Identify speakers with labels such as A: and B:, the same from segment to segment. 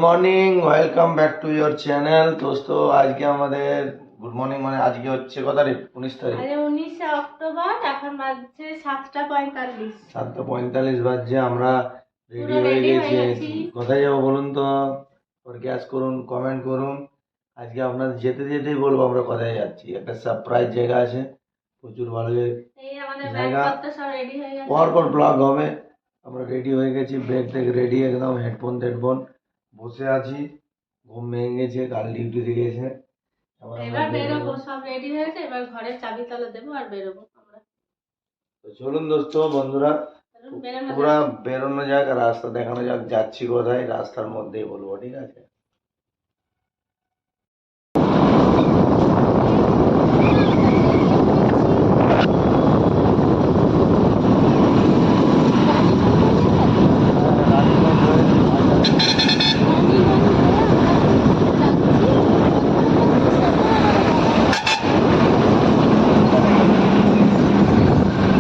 A: Morning, welcome back to your channel. দোস্তো আজকে আমাদের গুড মর্নিং, মানে আজকে হচ্ছে কত তারিখ? 19 তারিখ।
B: আরে 19 অক্টোবর, এখন বাজছে 7:45।
A: 7:45 বাজছে। আমরা রেডি
B: পুরো
A: হয়ে
B: ready হয়ে
A: গেছি।
B: গেছি।
A: কোথায় যাবো বলুন তো? ওর গ্যাস করুন, কমেন্ট করুন। আজকে আপনাদের যেতে যেতেই বলবো আমরা কোথায় যাচ্ছি। একটা সারপ্রাইজ জায়গা আছে, প্রচুর ভালো
B: এই আমাদের
A: জায়গা।
B: ব্যাগপত্র সব রেডি হয়ে গেছে।
A: পরপর ব্লগ হবে। আমরা রেডি হয়ে গেছি, ব্যাগ ট্যাগ রেডি, একদম হেডফোন টেডফোন, বসে আছি। ঘুম ভেঙে গেছে, কাল ডিউটি থেকে এসে
B: এবার বেরোবো, সব রেডি হয়েছে। এবার ঘরের চাবি তালা দেবো আর বেরোবো আমরা।
A: তো চলুন দোস্ত বন্ধুরা,
B: চলুন বেরোনো
A: পুরা
B: যাক।
A: বেরোনো যাক আর রাস্তা দেখানো যাক, যাচ্ছি কোথায় রাস্তার মধ্যেই বলবো, ঠিক আছে?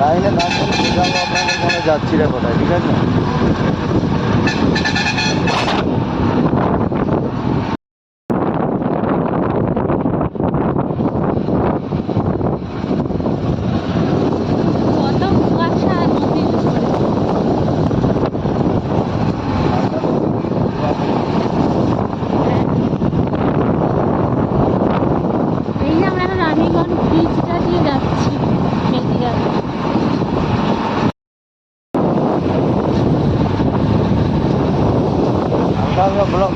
A: লাইনে দাঁড়িয়ে দেখাবো আপনাদের কোনো যাচ্ছি রে কোথায়, ঠিক আছে?
B: কত কুয়াশা নদীর উপরে। এই যে আমরা এখন রানীগঞ্জ ব্রিজটা দিয়ে যাচ্ছি মেদিয়াতে।
A: হালকা ব্লক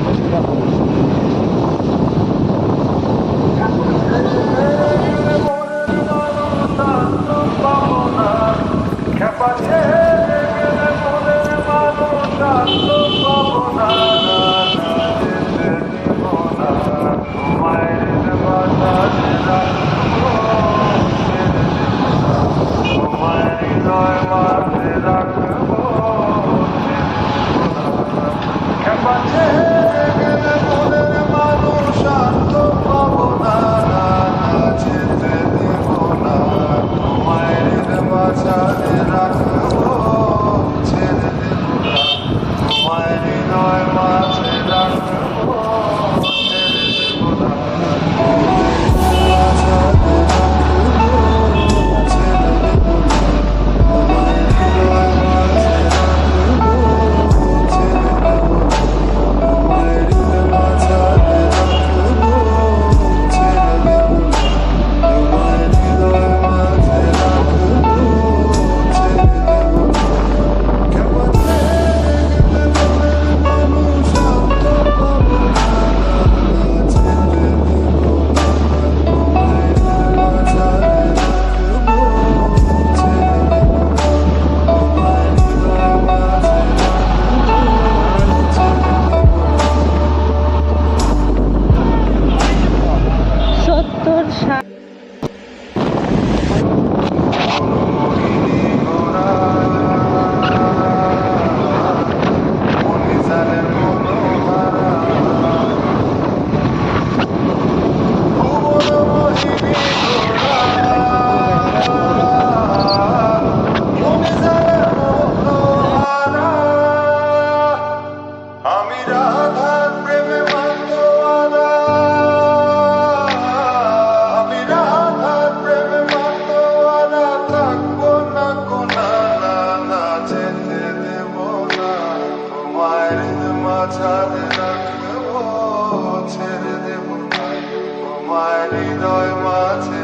A: হৃদয় মাঝে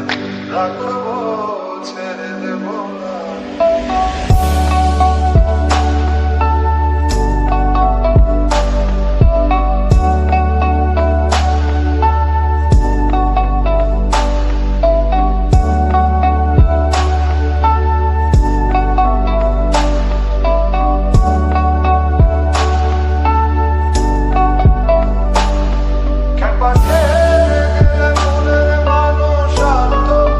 A: রাখবো, ছেড়ে দেবো না।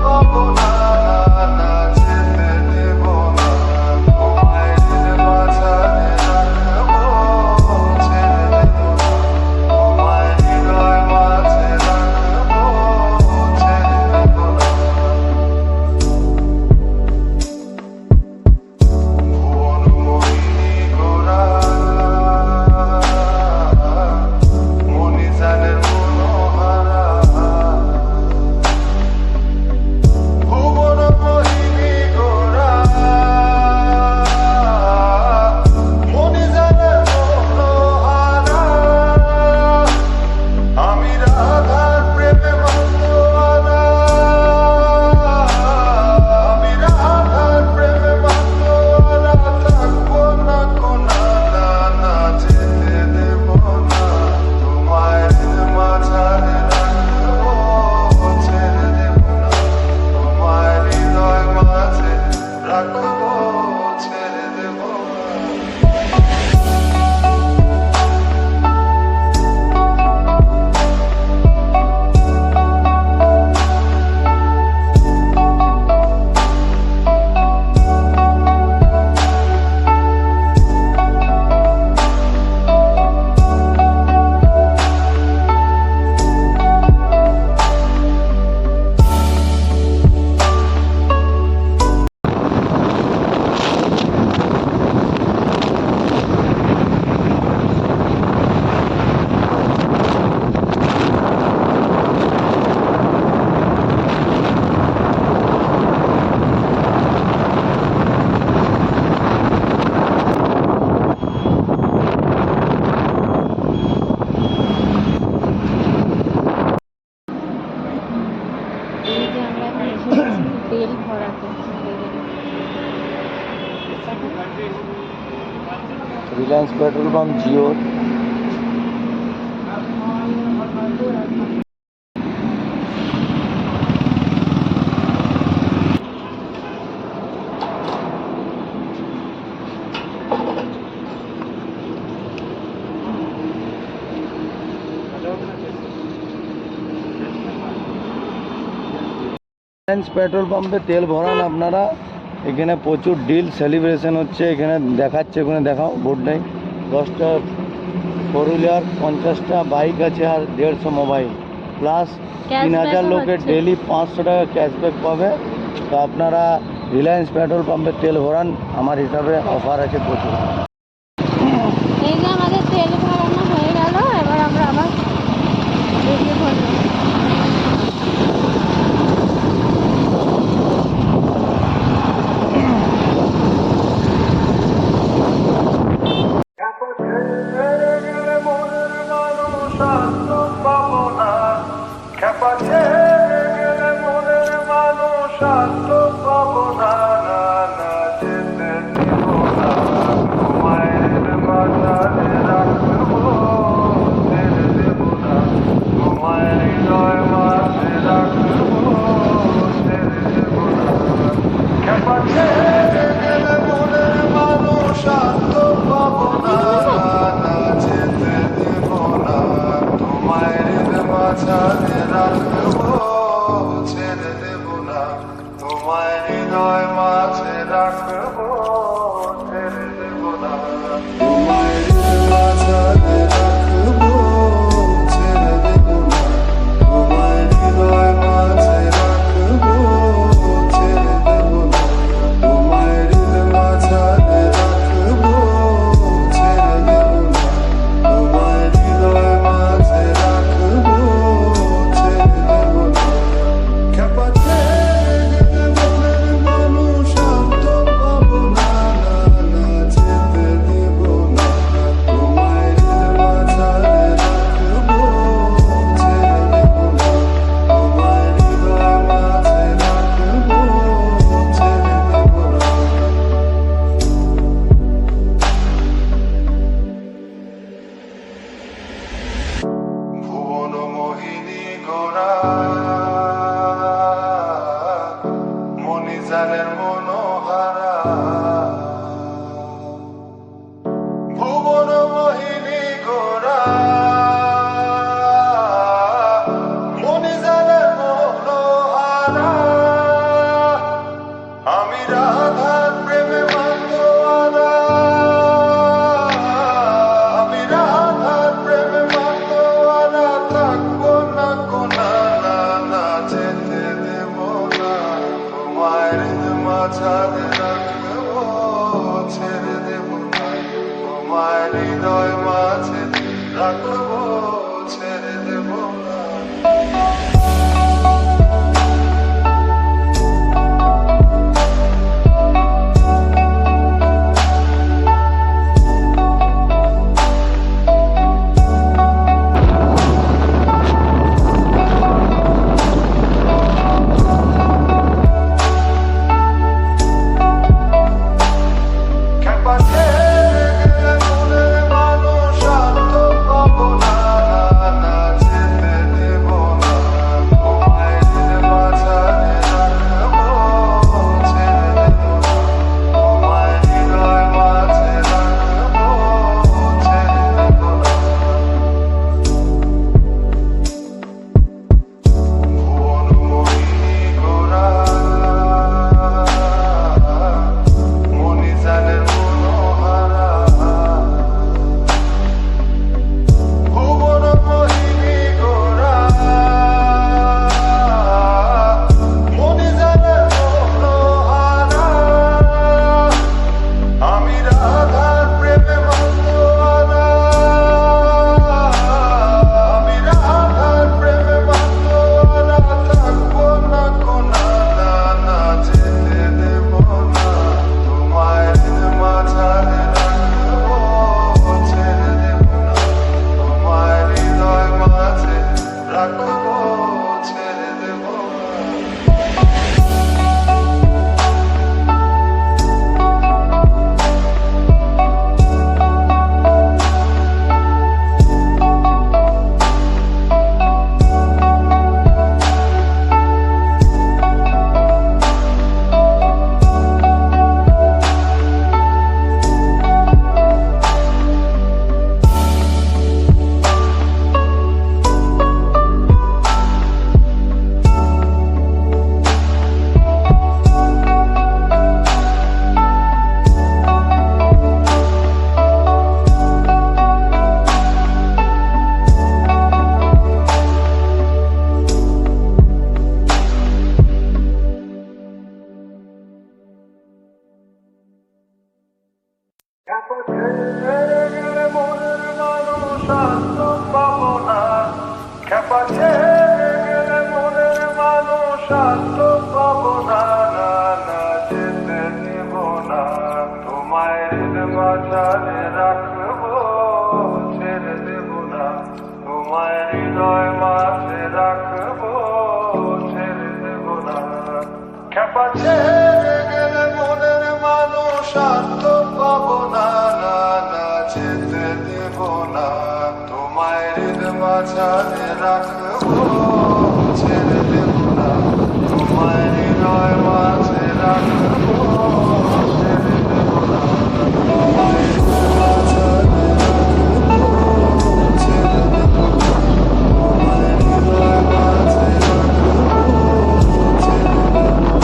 A: পাবো না। Reliance petrol pump Jio. Reliance petrol পাম্পে তেল ভরান আপনারা। এখানে প্রচুর ডিল সেলিব্রেশন হচ্ছে, এখানে দেখাচ্ছে, ওখানে দেখাও বোর্ডটাই। 10টা ফোর হুইলার, 50টা বাইক আছে আর 150 মোবাইল, প্লাস 3000 লোকের ডেলি 500 টাকা ক্যাশব্যাক পাবে। তো আপনারা রিলায়েন্স পেট্রোল পাম্পে তেল ভরান, আমার হিসাবে অফার আছে প্রচুর।
B: এই যে আমাদের তেল ভরানো হয়ে গেল, এবার আমরা আবার বেরিয়ে পড়লাম।
A: ছেড়ে গেলে মনের মানুষ আর তো পাবো না, না না যেতে দিব না, তোমায় হৃদ মাঝারে রাখবো, ছেড়ে দেব না, তোমায় হৃদয় মাঝে রাখবো, ছেড়ে দেব না। খেপা ছেড়ে গেলে মনের মানুষ আর তো পাবো না, না না যেতে দেব না, তোমায় হৃদ মাঝারে রাখবো, ছেড়ে দেব না, তোমায় হৃদয় মাঝে রাখবো, ছেড়ে দেব না, তোমায় হৃদ মাঝারে রাখবো, ছেড়ে দেব না, তোমায় হৃদয় মাঝে রাখবো, ছেড়ে দেব না,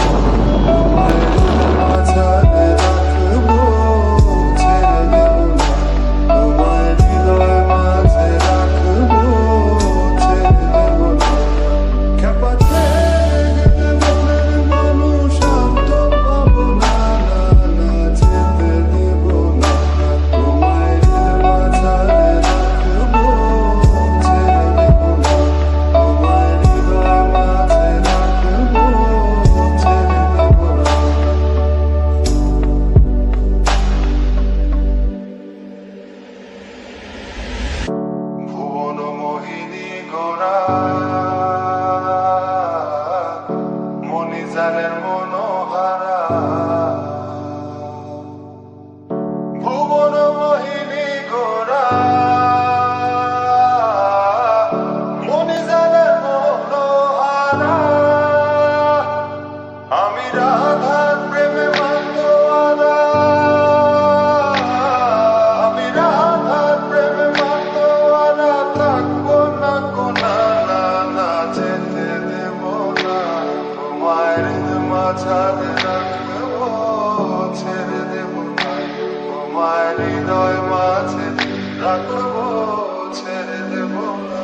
A: তোমায় হৃদ মাঝারে রাখবো, ছেড়ে দেব না, তোমায় হৃদয় মাঝে রাখবো, ছেড়ে দেব না। খেপা ছেড়ে গেলে মনের মানুষ আর তো পাবো না, না না যেতে দেব না, তোমায় হৃদ মাঝারে রাখবো, ছেড়ে দেব না, তোমায় হৃদয় মাঝে রাখবো, ছেড়ে দেব না। ভুবন মোহিনী গোরা মণিজানের মনোহারা, ভুবন মোহিনী গোরা মণিজানের মনোহারা, আমি রাধার প্রেমে মাতোয়ারা, আমি রাধার প্রেমে মাতোয়ারা, থাকবো না কোনা, না না যেতে দেব না, তোমায় হৃদ মাঝারে রাখবো, ছেড়ে দেব না, তোমায় হৃদয় মাঝে রাখবো, ছেড়ে দেব না।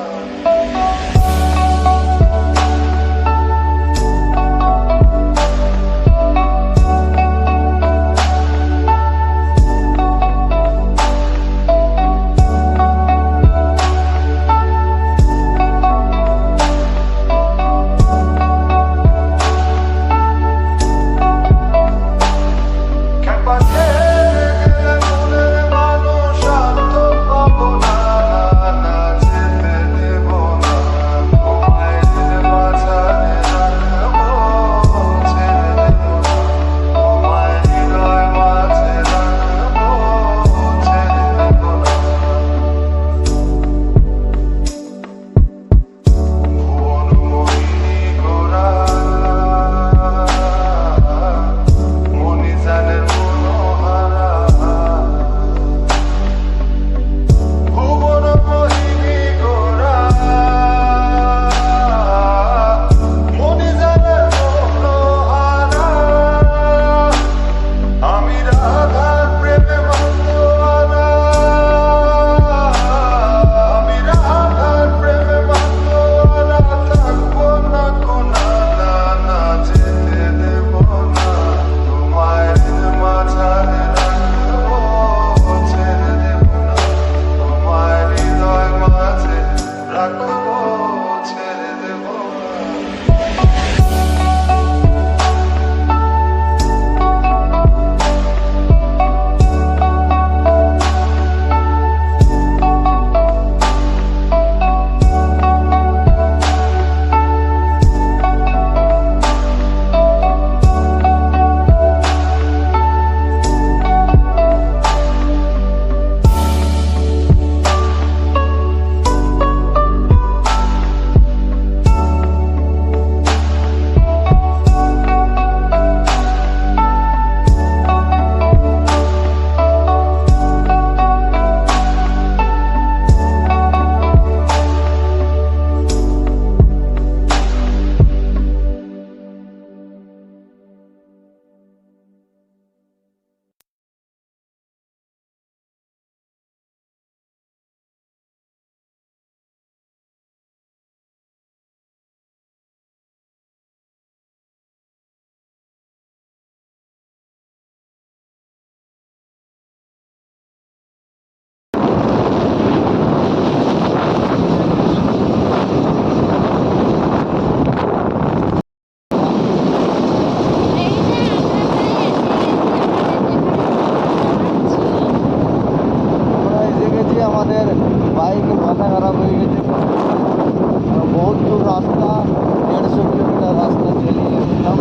A: রাস্তা 150 কিলোমিটার রাস্তা চালিয়ে গেছিলাম।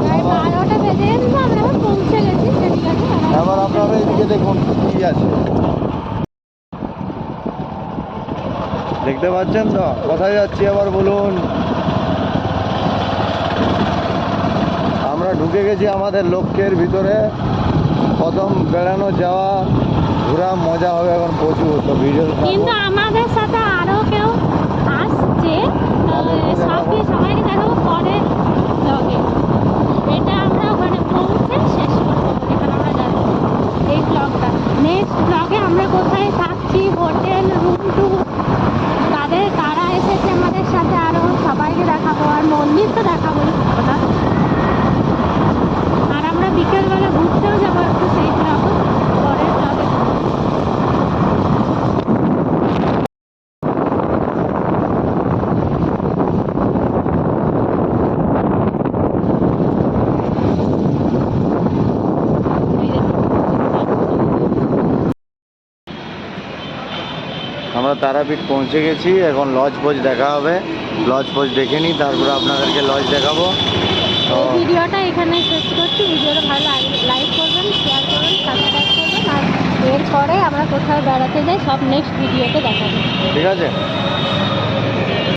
B: প্রায় 12টা বেজে গেছিল, আমরা এবার পৌঁছে গেছি ফেরিঘাটে।
A: এবার আপনারা এদিকে দেখুন কি আছে, দেখতে পাচ্ছেন তো? কোথায় যাচ্ছি আবার বলুন? আমরা ঢুকে গেছি আমাদের লক্ষ্যের ভিতরে। প্রথম বেড়ানো যাওয়া ঘোরা মজা হবে এখন প্রচুর। তো ভিডিও
B: কিন্তু আমাদের সাথে আরো কেউ আসছে, সবাইকে দেখাবো পরে ব্লগে। এটা আমরা ওখানে পৌঁছে শেষ করবো যেখানে আমরা যাচ্ছি এই ব্লগটা। নেক্সট ব্লগে আমরা কোথায় থাকছি, হোটেল, রুম টুর, কারা এসেছে আমাদের সাথে আরো সবাইকে দেখাবো। আর মন্দির তো দেখাবোই ওটা। আর আমরা বিকেলবেলা ঘুরতেও যাবো একটু, সেই ব্লগও পরের ব্লগে।
A: আমরা তারাপীঠ পৌঁছে গেছি। এখন লজ ফজ দেখা হবে, লজ ফজ দেখে নিই, তারপরে আপনাদেরকে লজ দেখাবো। তো
B: এই ভিডিওটা এখানে শেষ করছি। ভিডিওটা ভালো লাইক করবেন, শেয়ার করবেন, সাবস্ক্রাইব করবেন। আর এরপরে আমরা কোথাও বেড়াতে যাই সব নেক্সট ভিডিওতে দেখাবো।
A: ঠিক আছে।